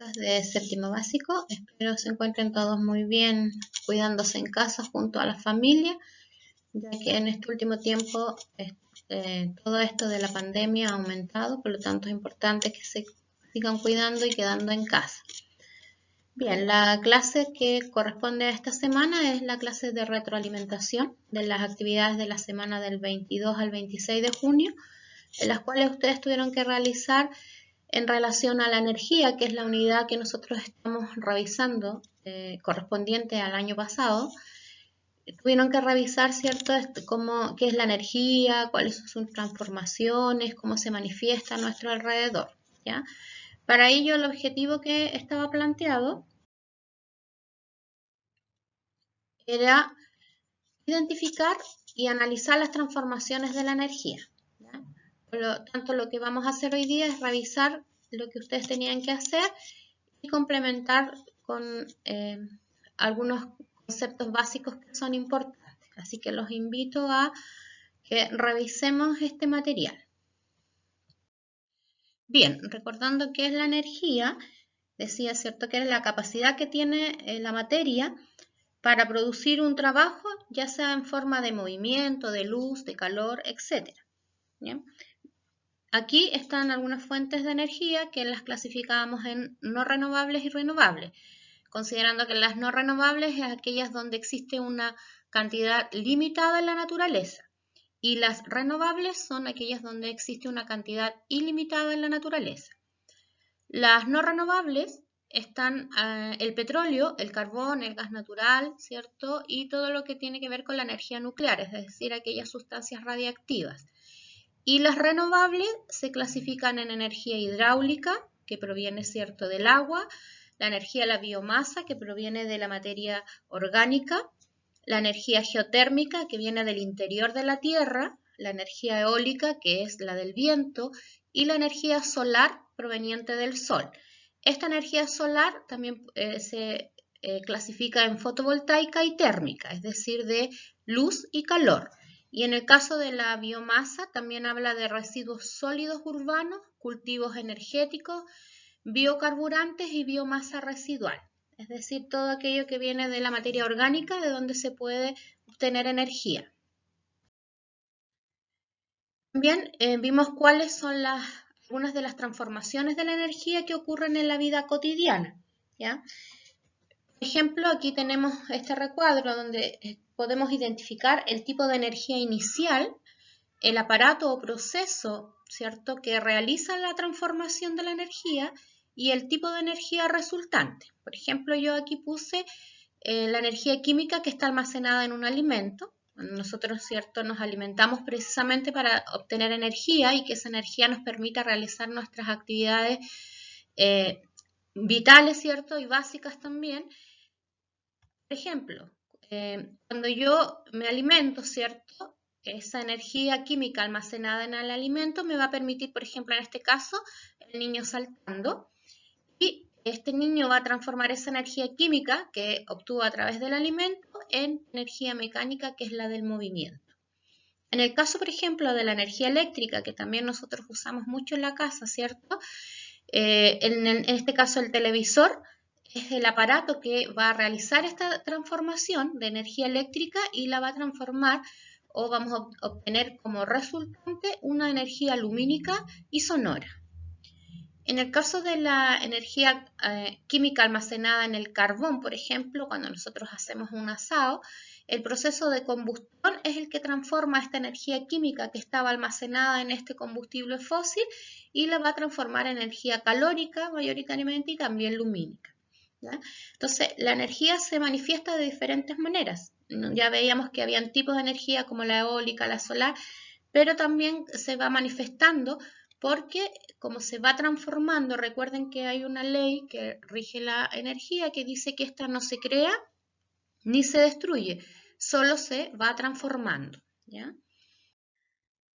chicos de séptimo básico. Espero se encuentren todos muy bien, cuidándose en casa junto a la familia, ya que en este último tiempo todo esto de la pandemia ha aumentado, por lo tanto es importante que se sigan cuidando y quedando en casa. Bien, la clase que corresponde a esta semana es la clase de retroalimentación de las actividades de la semana del 22 al 26 de junio, en las cuales ustedes tuvieron que realizar en relación a la energía, que es la unidad que nosotros estamos revisando, correspondiente al año pasado. Tuvieron que revisar, ¿cierto?, qué es la energía, cuáles son sus transformaciones, cómo se manifiesta a nuestro alrededor, ¿ya? Para ello, el objetivo que estaba planteado era identificar y analizar las transformaciones de la energía, ¿ya? Por lo tanto, lo que vamos a hacer hoy día es revisar lo que ustedes tenían que hacer y complementar con algunos conceptos básicos que son importantes. Así que los invito a que revisemos este material. Bien, recordando qué es la energía, decía, ¿cierto?, que es la capacidad que tiene la materia para producir un trabajo, ya sea en forma de movimiento, de luz, de calor, etc. ¿Bien? Aquí están algunas fuentes de energía que las clasificamos en no renovables y renovables, considerando que las no renovables es aquellas donde existe una cantidad limitada en la naturaleza y las renovables son aquellas donde existe una cantidad ilimitada en la naturaleza. Las no renovables están el petróleo, el carbón, el gas natural, ¿cierto? Y todo lo que tiene que ver con la energía nuclear, es decir, aquellas sustancias radiactivas. Y las renovables se clasifican en energía hidráulica, que proviene, ¿cierto?, del agua, la energía de la biomasa, que proviene de la materia orgánica, la energía geotérmica, que viene del interior de la Tierra, la energía eólica, que es la del viento, y la energía solar proveniente del Sol. Esta energía solar también se clasifica en fotovoltaica y térmica, es decir, de luz y calor. Y en el caso de la biomasa también habla de residuos sólidos urbanos, cultivos energéticos, biocarburantes y biomasa residual. Es decir, todo aquello que viene de la materia orgánica, de donde se puede obtener energía. También vimos cuáles son algunas de las transformaciones de la energía que ocurren en la vida cotidiana, ¿ya? Por ejemplo, aquí tenemos este recuadro donde podemos identificar el tipo de energía inicial, el aparato o proceso, ¿cierto?, que realiza la transformación de la energía y el tipo de energía resultante. Por ejemplo, yo aquí puse la energía química que está almacenada en un alimento. Nosotros, ¿cierto?, nos alimentamos precisamente para obtener energía y que esa energía nos permita realizar nuestras actividades vitales, ¿cierto?, y básicas también. Por ejemplo, cuando yo me alimento, ¿cierto?, esa energía química almacenada en el alimento me va a permitir, por ejemplo, en este caso, el niño saltando, y este niño va a transformar esa energía química que obtuvo a través del alimento en energía mecánica, que es la del movimiento. En el caso, por ejemplo, de la energía eléctrica, que también nosotros usamos mucho en la casa, ¿cierto? En este caso, el televisor es el aparato que va a realizar esta transformación de energía eléctrica y la va a transformar, o vamos a obtener como resultante una energía lumínica y sonora. En el caso de la energía química almacenada en el carbón, por ejemplo, cuando nosotros hacemos un asado, el proceso de combustión es el que transforma esta energía química que estaba almacenada en este combustible fósil y la va a transformar en energía calórica mayoritariamente y también lumínica, ¿ya? Entonces, la energía se manifiesta de diferentes maneras. Ya veíamos que habían tipos de energía como la eólica, la solar, pero también se va manifestando porque como se va transformando, recuerden que hay una ley que rige la energía que dice que esta no se crea ni se destruye, solo se va transformando, ¿ya?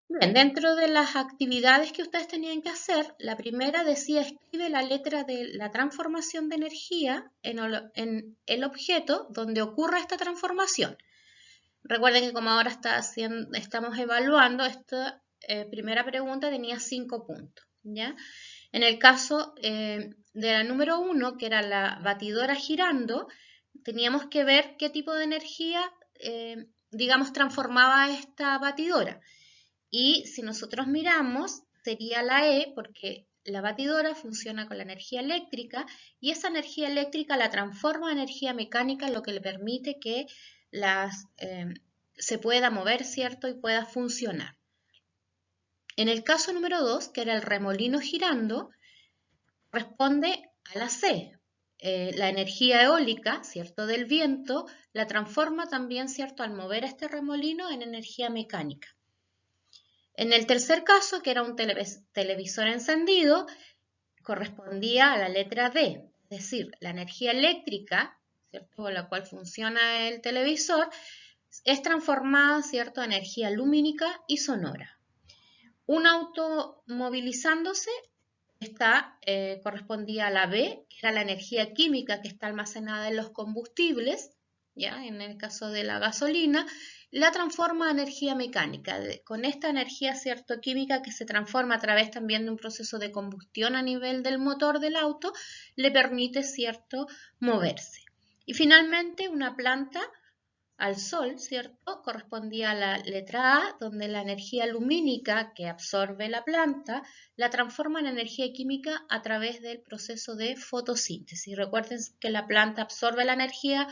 Bien, dentro de las actividades que ustedes tenían que hacer, la primera decía escribe la letra de la transformación de energía en el objeto donde ocurra esta transformación. Recuerden que como ahora estamos evaluando, esta primera pregunta tenía 5 puntos, ¿ya? En el caso de la número 1, que era la batidora girando, teníamos que ver qué tipo de energía, digamos, transformaba esta batidora. Y si nosotros miramos, sería la E, porque la batidora funciona con la energía eléctrica y esa energía eléctrica la transforma en energía mecánica, lo que le permite que se pueda mover, ¿cierto? Y pueda funcionar. En el caso número 2, que era el remolino girando, responde a la C. La energía eólica, ¿cierto? Del viento, la transforma también, ¿cierto? Al mover este remolino en energía mecánica. En el tercer caso, que era un televisor encendido, correspondía a la letra D, es decir, la energía eléctrica, ¿cierto? Con la cual funciona el televisor, es transformada, ¿cierto?, a energía lumínica y sonora. Un auto movilizándose correspondía a la B, que era la energía química que está almacenada en los combustibles, ¿ya? En el caso de la gasolina, la transforma a energía mecánica. Con esta energía, ¿cierto?, química que se transforma a través también de un proceso de combustión a nivel del motor del auto, le permite, ¿cierto?, moverse. Y finalmente, una planta al sol, ¿cierto?, correspondía a la letra A, donde la energía lumínica que absorbe la planta la transforma en energía química a través del proceso de fotosíntesis. Recuerden que la planta absorbe la energía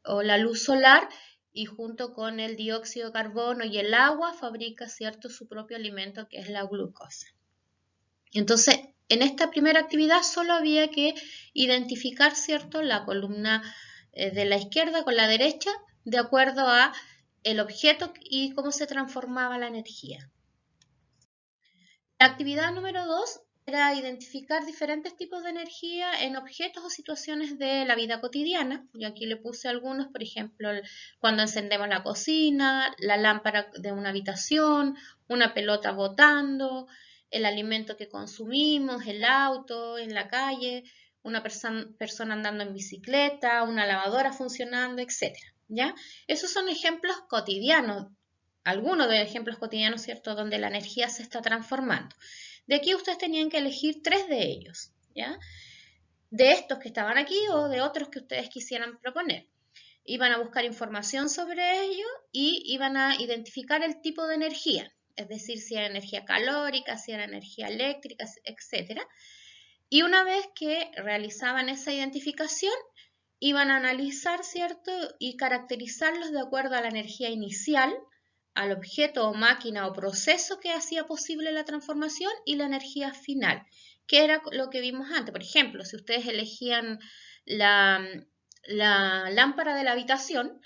o la luz solar y junto con el dióxido de carbono y el agua fabrica, ¿cierto?, su propio alimento, que es la glucosa. Entonces, en esta primera actividad solo había que identificar, ¿cierto?, la columna de la izquierda con la derecha de acuerdo a el objeto y cómo se transformaba la energía. La actividad número 2 era identificar diferentes tipos de energía en objetos o situaciones de la vida cotidiana. Yo aquí le puse algunos, por ejemplo, cuando encendemos la cocina, la lámpara de una habitación, una pelota botando, el alimento que consumimos, el auto en la calle, una persona andando en bicicleta, una lavadora funcionando, etc. ¿Ya? Esos son ejemplos cotidianos, algunos de los ejemplos cotidianos, ¿cierto?, donde la energía se está transformando. De aquí ustedes tenían que elegir 3 de ellos, ¿ya? De estos que estaban aquí o de otros que ustedes quisieran proponer. Iban a buscar información sobre ello y iban a identificar el tipo de energía, es decir, si era energía calórica, si era energía eléctrica, etc. Y una vez que realizaban esa identificación, iban a analizar, ¿cierto?, y caracterizarlos de acuerdo a la energía inicial, al objeto o máquina o proceso que hacía posible la transformación y la energía final, que era lo que vimos antes. Por ejemplo, si ustedes elegían la lámpara de la habitación,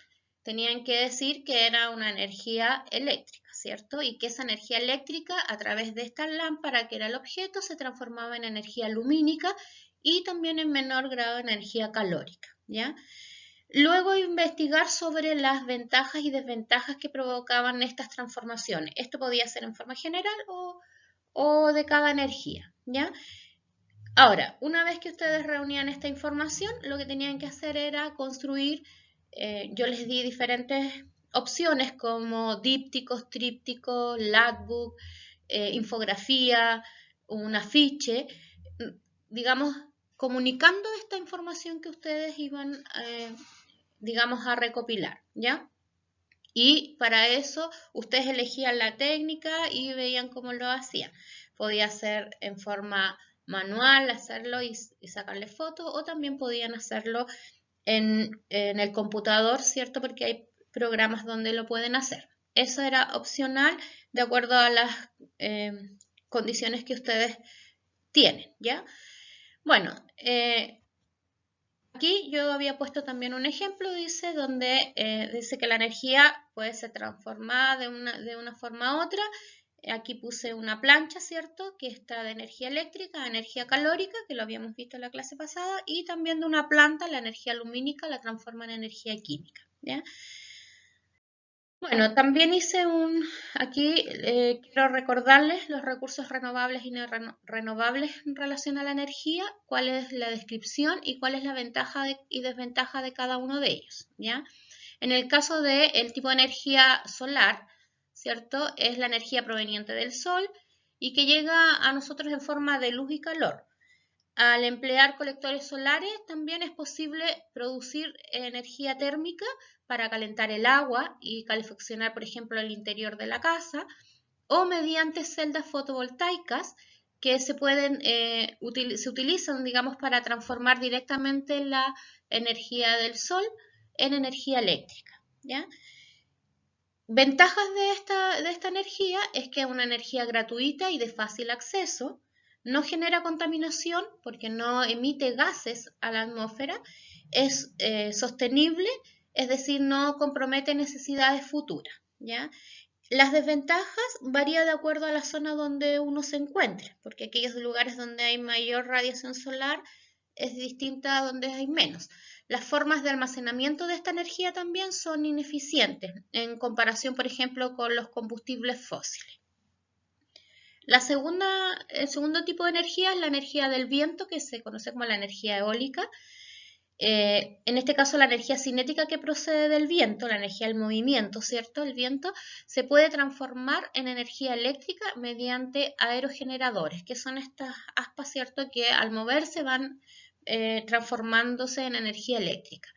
tenían que decir que era una energía eléctrica, ¿cierto? Y que esa energía eléctrica, a través de esta lámpara, que era el objeto, se transformaba en energía lumínica y también en menor grado en energía calórica, ¿ya? Luego investigar sobre las ventajas y desventajas que provocaban estas transformaciones. Esto podía ser en forma general o de cada energía, ¿ya? Ahora, una vez que ustedes reunían esta información, lo que tenían que hacer era construir, yo les di diferentes opciones como dípticos, trípticos, logbook, infografía, un afiche, digamos, comunicando esta información que ustedes iban, digamos, a recopilar, ¿ya? Y para eso ustedes elegían la técnica y veían cómo lo hacían. Podía ser en forma manual, hacerlo y sacarle fotos, o también podían hacerlo en el computador, ¿cierto? Porque hay programas donde lo pueden hacer. Eso era opcional de acuerdo a las condiciones que ustedes tienen, ¿ya? Bueno, aquí yo había puesto también un ejemplo, dice, donde dice que la energía puede ser transformada de una forma a otra. Aquí puse una plancha, ¿cierto?, que está de energía eléctrica a energía calórica, que lo habíamos visto en la clase pasada, y también de una planta, la energía lumínica la transforma en energía química, ¿ya? Bueno, también hice aquí quiero recordarles los recursos renovables y no renovables en relación a la energía, cuál es la descripción y cuál es la ventaja y desventaja de cada uno de ellos, ¿ya? En el caso del tipo de energía solar, ¿cierto? Es la energía proveniente del sol y que llega a nosotros en forma de luz y calor. Al emplear colectores solares también es posible producir energía térmica para calentar el agua y calefaccionar, por ejemplo, el interior de la casa, o mediante celdas fotovoltaicas que se utilizan, digamos, para transformar directamente la energía del sol en energía eléctrica, ¿ya? Ventajas de esta energía es que es una energía gratuita y de fácil acceso, no genera contaminación porque no emite gases a la atmósfera, es sostenible, es decir, no compromete necesidades futuras, ¿ya? Las desventajas varían de acuerdo a la zona donde uno se encuentre, porque aquellos lugares donde hay mayor radiación solar es distinta a donde hay menos. Las formas de almacenamiento de esta energía también son ineficientes en comparación, por ejemplo, con los combustibles fósiles. El segundo tipo de energía es la energía del viento, que se conoce como la energía eólica. En este caso, la energía cinética que procede del viento, la energía del movimiento, ¿cierto? El viento se puede transformar en energía eléctrica mediante aerogeneradores, que son estas aspas, ¿cierto? Que al moverse van transformándose en energía eléctrica.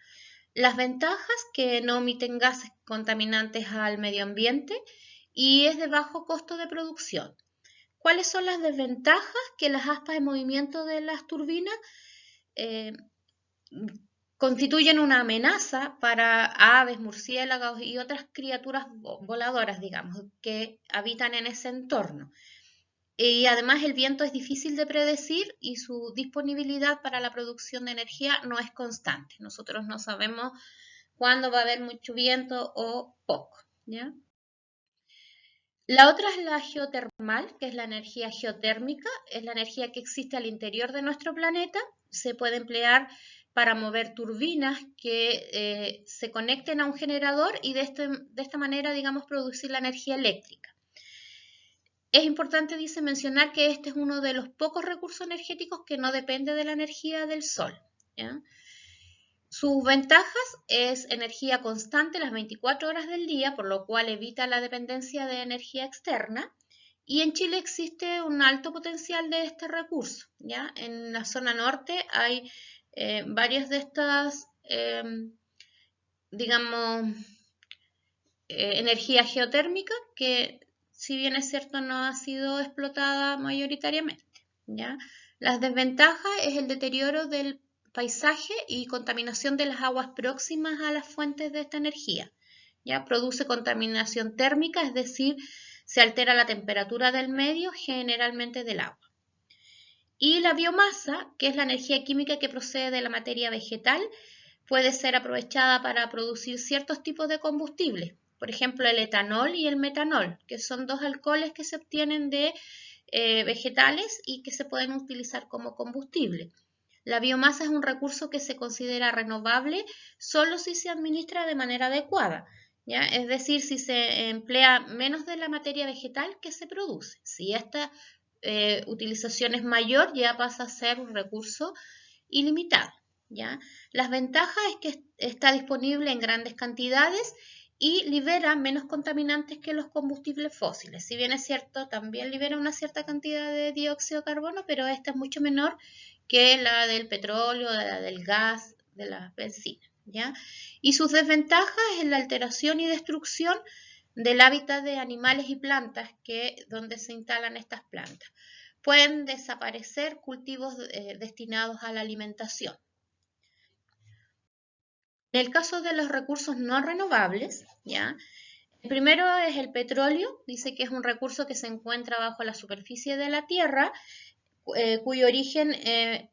Las ventajas, que no emiten gases contaminantes al medio ambiente y es de bajo costo de producción. ¿Cuáles son las desventajas? Que las aspas de movimiento de las turbinas constituyen una amenaza para aves, murciélagos y otras criaturas voladoras, digamos, que habitan en ese entorno. Y además el viento es difícil de predecir y su disponibilidad para la producción de energía no es constante. Nosotros no sabemos cuándo va a haber mucho viento o poco, ¿ya? La otra es la geotermal, que es la energía geotérmica, es la energía que existe al interior de nuestro planeta. Se puede emplear para mover turbinas que se conecten a un generador y de esta manera, digamos, producir la energía eléctrica. Es importante, dice, mencionar que este es uno de los pocos recursos energéticos que no depende de la energía del sol, ¿ya? Sus ventajas es energía constante las 24 horas del día, por lo cual evita la dependencia de energía externa. Y en Chile existe un alto potencial de este recurso, ¿ya? En la zona norte hay varias de estas, digamos, energía geotérmica que, si bien es cierto, no ha sido explotada mayoritariamente, ¿ya? Las desventajas es el deterioro del paisaje y contaminación de las aguas próximas a las fuentes de esta energía. ¿Ya? Produce contaminación térmica, es decir, se altera la temperatura del medio, generalmente del agua. Y la biomasa, que es la energía química que procede de la materia vegetal, puede ser aprovechada para producir ciertos tipos de combustibles. Por ejemplo, el etanol y el metanol, que son dos alcoholes que se obtienen de vegetales y que se pueden utilizar como combustible. La biomasa es un recurso que se considera renovable solo si se administra de manera adecuada, ¿ya? Es decir, si se emplea menos de la materia vegetal que se produce. Si esta utilización es mayor, ya pasa a ser un recurso ilimitado, ¿ya? Las ventajas es que está disponible en grandes cantidades y libera menos contaminantes que los combustibles fósiles. Si bien es cierto, también libera una cierta cantidad de dióxido de carbono, pero esta es mucho menor que la del petróleo, la del gas, de la benzina, ¿ya? Y sus desventajas es la alteración y destrucción del hábitat de animales y plantas donde se instalan estas plantas. Pueden desaparecer cultivos destinados a la alimentación. En el caso de los recursos no renovables, ¿ya? El primero es el petróleo, dice que es un recurso que se encuentra bajo la superficie de la Tierra, cuyo origen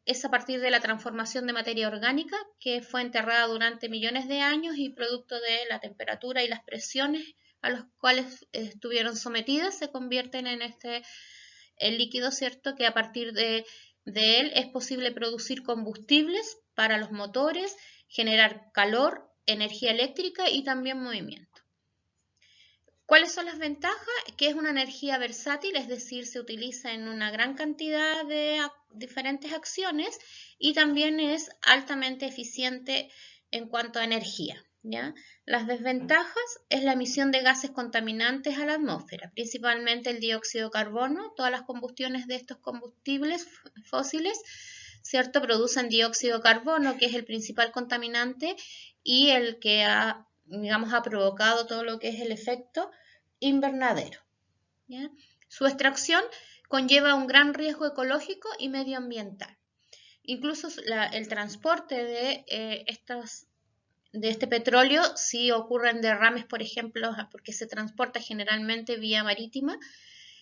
es a partir de la transformación de materia orgánica que fue enterrada durante millones de años y producto de la temperatura y las presiones a los cuales estuvieron sometidas se convierten en el líquido, ¿cierto? Que a partir de él es posible producir combustibles para los motores, generar calor, energía eléctrica y también movimiento. ¿Cuáles son las ventajas? Que es una energía versátil, es decir, se utiliza en una gran cantidad de diferentes acciones y también es altamente eficiente en cuanto a energía, ¿ya? Las desventajas es la emisión de gases contaminantes a la atmósfera, principalmente el dióxido de carbono. Todas las combustiones de estos combustibles fósiles, ¿cierto? Producen dióxido de carbono, que es el principal contaminante y el que digamos, ha provocado todo lo que es el efecto invernadero, ¿ya? Su extracción conlleva un gran riesgo ecológico y medioambiental. Incluso el transporte de este petróleo, si ocurren derrames, por ejemplo, porque se transporta generalmente vía marítima,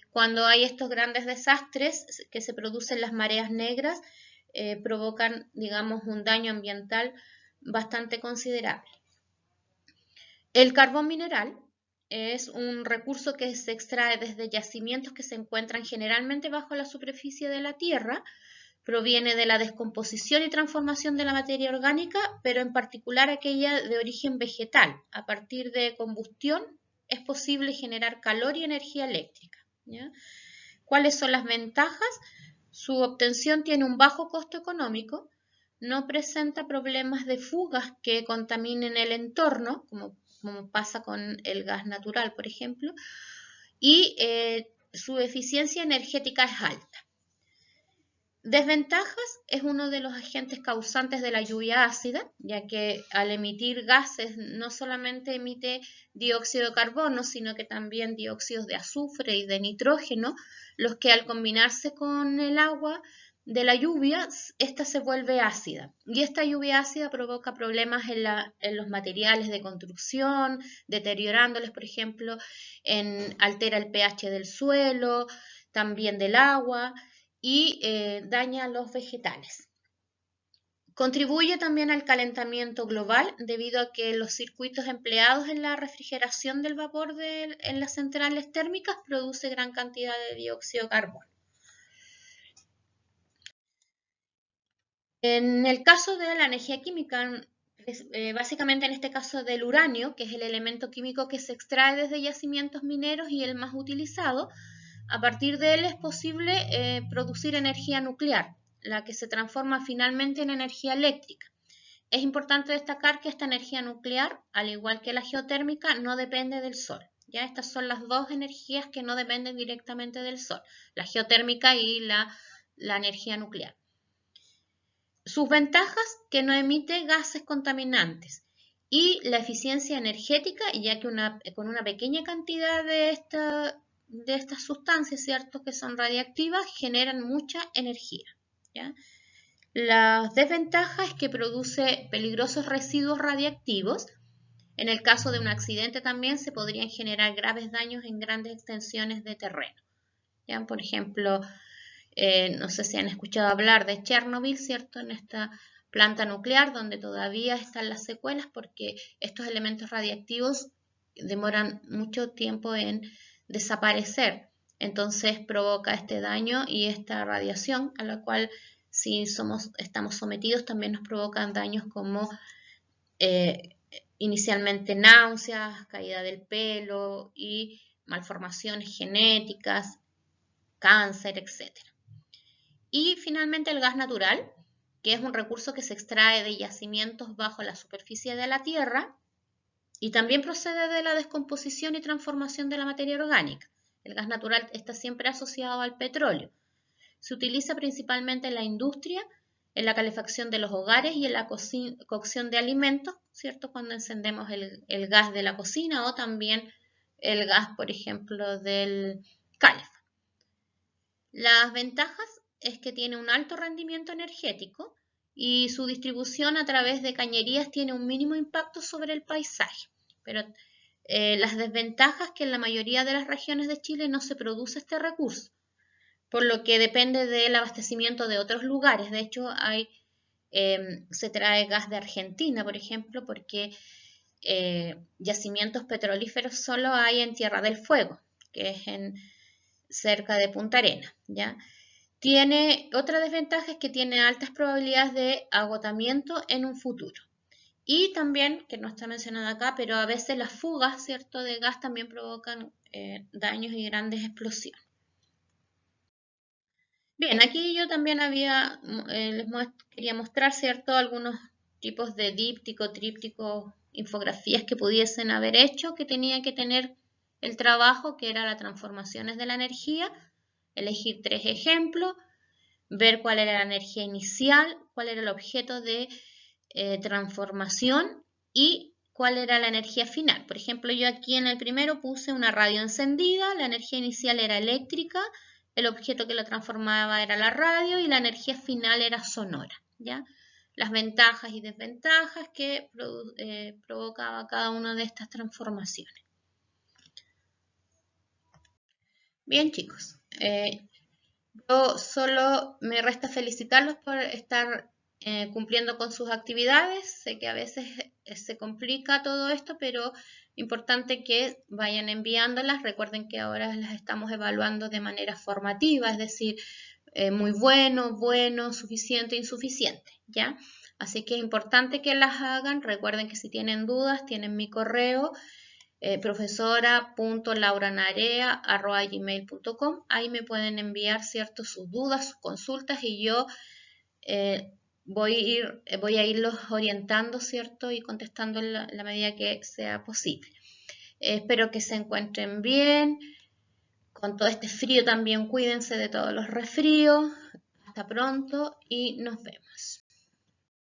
cuando hay estos grandes desastres que se producen las mareas negras, provocan, digamos, un daño ambiental bastante considerable. El carbón mineral es un recurso que se extrae desde yacimientos que se encuentran generalmente bajo la superficie de la Tierra. Proviene de la descomposición y transformación de la materia orgánica, pero en particular aquella de origen vegetal. A partir de combustión es posible generar calor y energía eléctrica, ¿ya? ¿Cuáles son las ventajas? Su obtención tiene un bajo costo económico, no presenta problemas de fugas que contaminen el entorno, como pasa con el gas natural, por ejemplo, y su eficiencia energética es alta. Desventajas: es uno de los agentes causantes de la lluvia ácida, ya que al emitir gases no solamente emite dióxido de carbono, sino que también dióxidos de azufre y de nitrógeno, los que al combinarse con el agua de la lluvia, esta se vuelve ácida. Y esta lluvia ácida provoca problemas en los materiales de construcción, deteriorándoles, por ejemplo, altera el pH del suelo, también del agua, y daña a los vegetales. Contribuye también al calentamiento global debido a que los circuitos empleados en la refrigeración del vapor en las centrales térmicas produce gran cantidad de dióxido de carbono. En el caso de la energía química, básicamente en este caso del uranio, que es el elemento químico que se extrae desde yacimientos mineros y el más utilizado, a partir de él es posible producir energía nuclear, la que se transforma finalmente en energía eléctrica. Es importante destacar que esta energía nuclear, al igual que la geotérmica, no depende del sol. ¿Ya? Estas son las dos energías que no dependen directamente del sol, la geotérmica y la energía nuclear. Sus ventajas: que no emite gases contaminantes, y la eficiencia energética, ya que con una pequeña cantidad de estas sustancias, ¿cierto?, que son radiactivas, generan mucha energía, ¿ya? Las desventajas: es que produce peligrosos residuos radiactivos. En el caso de un accidente también se podrían generar graves daños en grandes extensiones de terreno, ¿ya? Por ejemplo, no sé si han escuchado hablar de Chernobyl, ¿cierto? En esta planta nuclear donde todavía están las secuelas porque estos elementos radiactivos demoran mucho tiempo en desaparecer. Entonces provoca este daño y esta radiación a la cual si estamos sometidos también nos provocan daños como inicialmente náuseas, caída del pelo y malformaciones genéticas, cáncer, etc. Y finalmente el gas natural, que es un recurso que se extrae de yacimientos bajo la superficie de la Tierra y también procede de la descomposición y transformación de la materia orgánica. El gas natural está siempre asociado al petróleo. Se utiliza principalmente en la industria, en la calefacción de los hogares y en la cocción de alimentos, ¿cierto? Cuando encendemos el gas de la cocina o también el gas, por ejemplo, del Calef. Las ventajas: es que tiene un alto rendimiento energético y su distribución a través de cañerías tiene un mínimo impacto sobre el paisaje. Pero las desventajas: que en la mayoría de las regiones de Chile no se produce este recurso, por lo que depende del abastecimiento de otros lugares. De hecho, se trae gas de Argentina, por ejemplo, porque yacimientos petrolíferos solo hay en Tierra del Fuego, que es cerca de Punta Arenas, ¿ya? Tiene otra desventaja: es que tiene altas probabilidades de agotamiento en un futuro. Y también, que no está mencionado acá, pero a veces las fugas, ¿cierto?, de gas también provocan daños y grandes explosiones. Bien, aquí yo también quería mostrar, ¿cierto?, algunos tipos de díptico, tríptico infografías que pudiesen haber hecho, que tenía que tener el trabajo, que era las transformaciones de la energía, elegir 3 ejemplos, ver cuál era la energía inicial, cuál era el objeto de transformación y cuál era la energía final. Por ejemplo, yo aquí en el primero puse una radio encendida, la energía inicial era eléctrica, el objeto que lo transformaba era la radio y la energía final era sonora, ¿ya? Las ventajas y desventajas que provocaba cada una de estas transformaciones. Bien, chicos, yo solo me resta felicitarlos por estar cumpliendo con sus actividades. Sé que a veces se complica todo esto, pero importante que vayan enviándolas. Recuerden que ahora las estamos evaluando de manera formativa, es decir, muy bueno, bueno, suficiente, insuficiente, ¿ya? Así que es importante que las hagan. Recuerden que si tienen dudas, tienen mi correo profesora.lauranarea@gmail.com. Ahí me pueden enviar, ¿cierto?, sus dudas, sus consultas y yo voy a irlos orientando, ¿cierto?, y contestando en la medida que sea posible. Espero que se encuentren bien. Con todo este frío también cuídense de todos los resfríos. Hasta pronto y nos vemos.